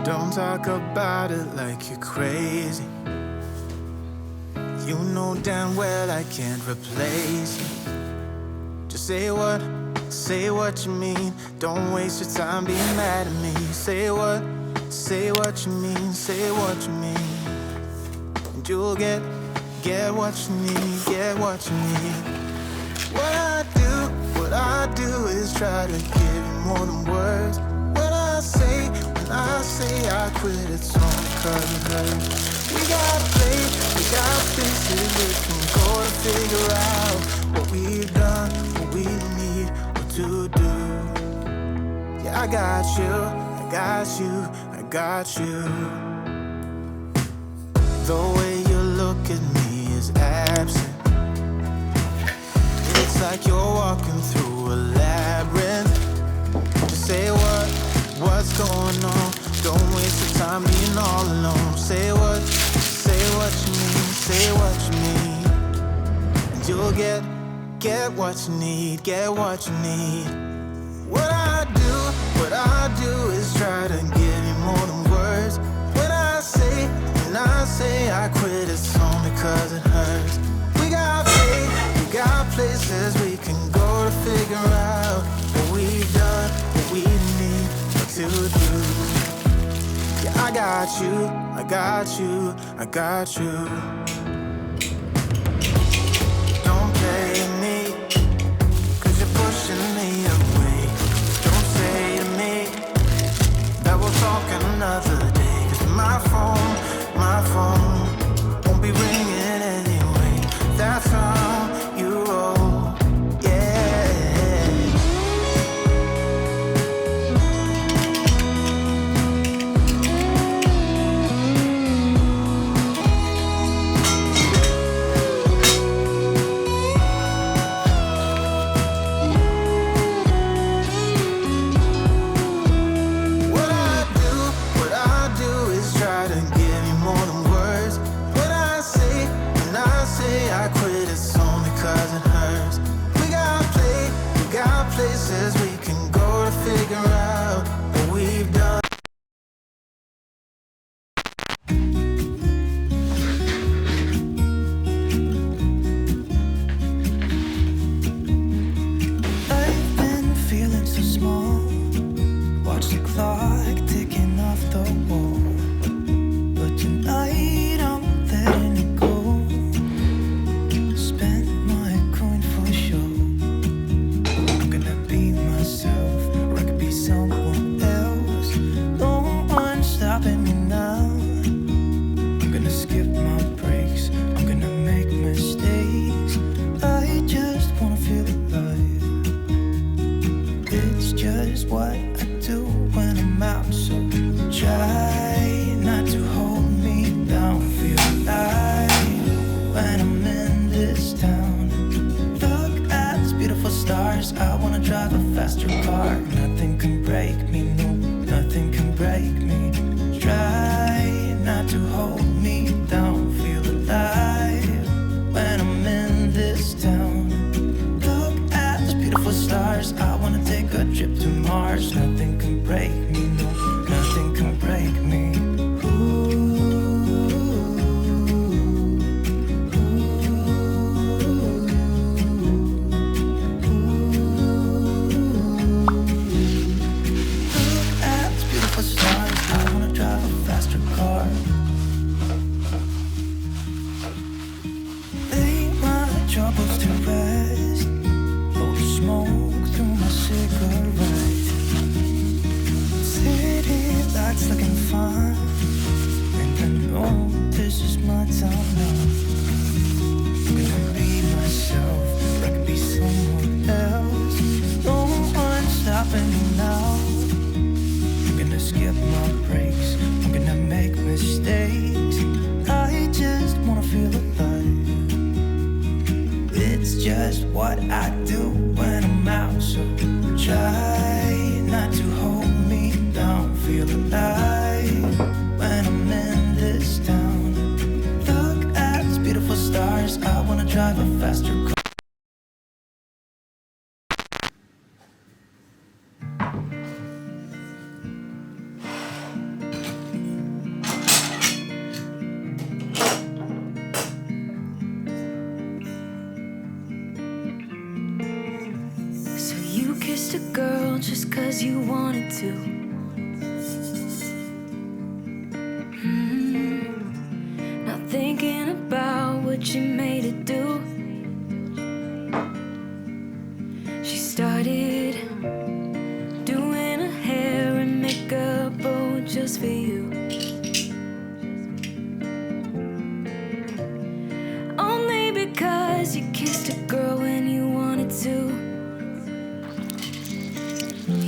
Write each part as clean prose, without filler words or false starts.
Don't talk about it like you're crazy. You know damn well I can't replace you. Just say what you mean. Don't waste your time being mad at me. Say what you mean, say what you mean. And you'll get what you need, get what you need. What I do is try to give you more than words. When I say I quit, it's only 'cause it hurts. We got places we can go to figure out what we've done, what we need, what to do. Yeah, I got you, I got you, I got you. The way you look at me is absent. It's like you're walking through a labyrinth. Just say what's going on. Don't waste your time being all alone. Say what you mean, say what you mean. And you'll get what you need, get what you need. What I do is try to give you more than words. When I say I quit, it's only 'cause it hurts. We got places we can go to figure out what we've done, what we need, what to do. Yeah, I got you, I got you, I got you. Don't play me, 'cause you're pushing me away. Don't say to me that we'll talk another day. 'Cause my phone won't be ringing anyway. That's how you roll, yeah. What I do is try to give you more than words. When I say I quit, it's only 'cause it hurts. We got places we can go to figure out what we've done. I've been feeling so small. Watch the clock ticking off the wall. But tonight I'm letting it go. Spend my coin for sure. I'm gonna be myself, or I could be someone else. No one's stopping me now. I'm gonna skip my breaks, I'm gonna make mistakes. I just wanna feel alive. It's just what I do when I'm out, so try not to hold me down. Feel alive when I'm in this town. Look at these beautiful stars. I wanna drive a faster car. Nothing can break me, no, nothing can break me. Try not to hold me down. Feel alive when I'm in this town. Look at these beautiful stars. I wanna take a trip to Mars. Nothing can break me, no, nothing can break me. Look at these beautiful stars. I wanna drive a faster car. Lay my troubles to rest. Blow the smoke through my cigarette. City lights looking fine, and I know this is my time now. I'm gonna be myself, or I could be someone else. No one's stopping me now. I'm gonna skip my breaks, I'm gonna make mistakes. I just wanna feel alive. It's just what I do when I'm out, so try not to hold me down. Feel alive when I'm in this town. Look at these beautiful stars. I wanna drive a faster car. kissed a girl just 'cause you wanted to. Not thinking about what you made it do. She started doing her hair and makeup, oh, just for you. Only because you kissed a girl when you wanted to.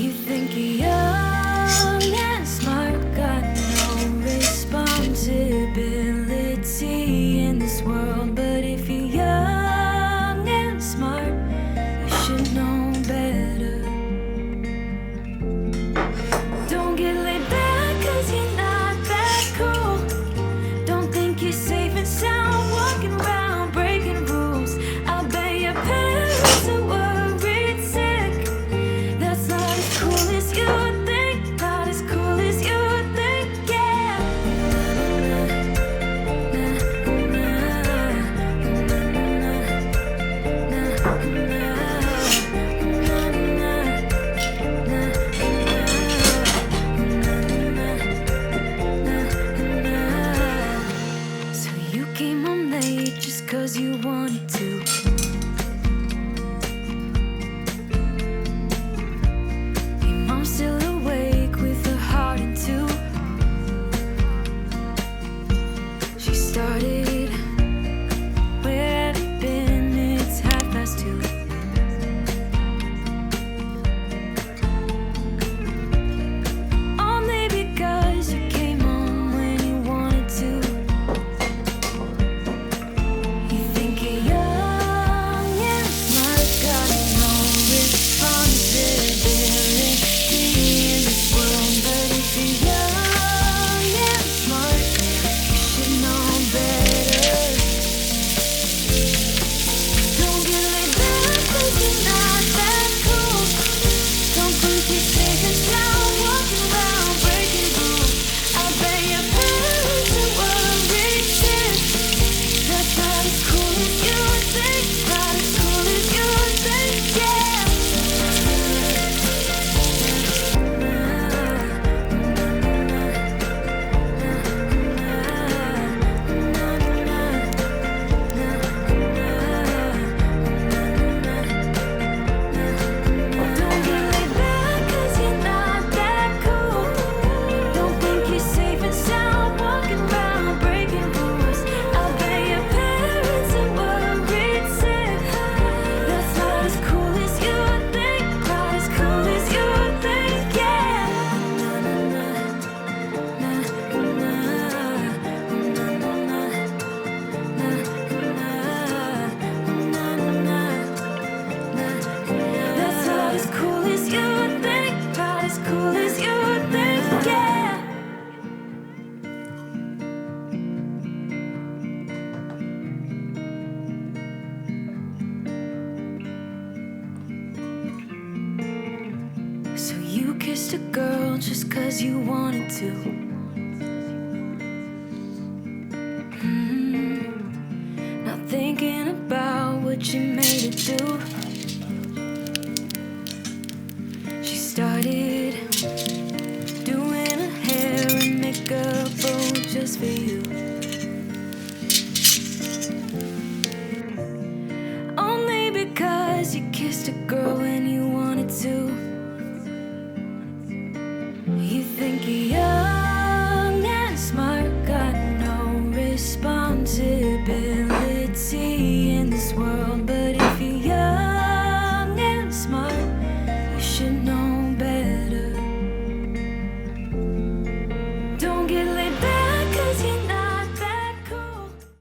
You think you're young and smart, got no responsibility in this world. But if you're young and smart, you should know better. Don't get laid back 'cause you're not that cool. Don't think you're safe and sound walking around breaking rules. I'll bet your parents are worried sick. That's not as cool as you think. Not as cool as you think, yeah. So you came home late just 'cause you wanted to. Your mom's still awake with her heart in two. She started, where have you been? It's 2:30. Only because you came home when you wanted to. You think you're young and smart, got no responsibility in this world. But if you're young and smart, you should know better. Don't get laid back 'cause you're not that cool. Don't think you're safe and sound walking around breaking rules. I bet your parents are worried sick. That's not as cool as you think. Not as cool as you think, yeah. Don't get laid back 'cause you're not that cool. Don't think you're safe and sound walking around breaking rules. I bet your parents are worried sick. That's not as cool as you think. Not as cool as you think, yeah. That's not as cool as you think. Not as cool as you think, yeah. So you kissed a girl just 'cause you wanted to. Not thinking about what you made it do. She started doing her hair and makeup, oh, just for you. Only because you kissed a girl when you wanted to. You think you're young and smart, got no responsibility